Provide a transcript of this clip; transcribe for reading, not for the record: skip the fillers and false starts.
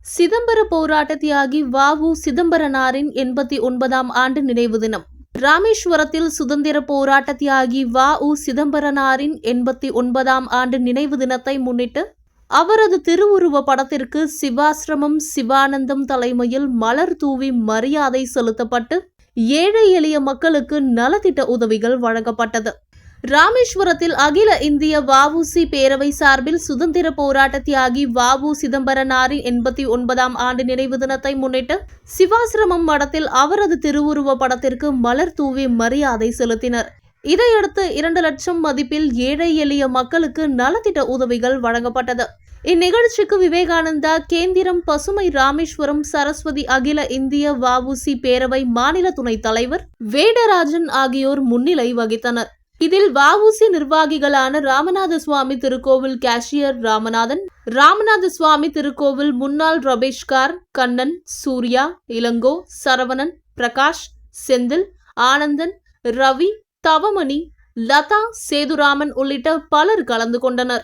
சிதம்பர போராட்ட தியாகி வ.உ. சிதம்பரனாரின் 89ஆம் ஆண்டு நினைவு தினம். ராமேஸ்வரத்தில் சுதந்திர போராட்ட தியாகி வ.உ. சிதம்பரனாரின் 89ஆம் ஆண்டு நினைவு தினத்தை முன்னிட்டு அவரது திருவுருவ படத்திற்கு சிவாசிரமம் சிவானந்தம் தலைமையில் மலர் தூவி மரியாதை செலுத்தப்பட்டு ஏழை எளிய மக்களுக்கு நலத்திட்ட உதவிகள் வழங்கப்பட்டது. ராமேஸ்வரத்தில் அகில இந்திய வ.உ.சி. பேரவை சார்பில் சுதந்திர போராட்ட தியாகி வ.உ. சிதம்பரனாரின் 89ஆம் ஆண்டு நினைவு தினத்தை முன்னிட்டு சிவாசிரமம் மடத்தில் அவரது திருவுருவ படத்திற்கு மலர் தூவி மரியாதை செலுத்தினர். இதையடுத்து 2 லட்சம் மதிப்பில் ஏழை எளிய மக்களுக்கு நலத்திட்ட உதவிகள் வழங்கப்பட்டது. இந்நிகழ்ச்சிக்கு விவேகானந்தா கேந்திரம், பசுமை ராமேஸ்வரம், சரஸ்வதி அகில இந்திய வ.உ.சி. பேரவை மாநில துணைத் தலைவர் வேடராஜன் ஆகியோர் முன்னிலை வகித்தனர். இதில் வ.உ.சி. நிர்வாகிகளான ராமநாத சுவாமி திருக்கோவில் கேஷியர் ராமநாதன், ராமநாத சுவாமி திருக்கோவில் முன்னாள் ரபேஷ்கார், கண்ணன், சூர்யா, இளங்கோ, சரவணன், பிரகாஷ், செந்தில், ஆனந்தன், ரவி, தவமணி, லதா, சேதுராமன் உள்ளிட்ட பலர் கலந்து கொண்டனர்.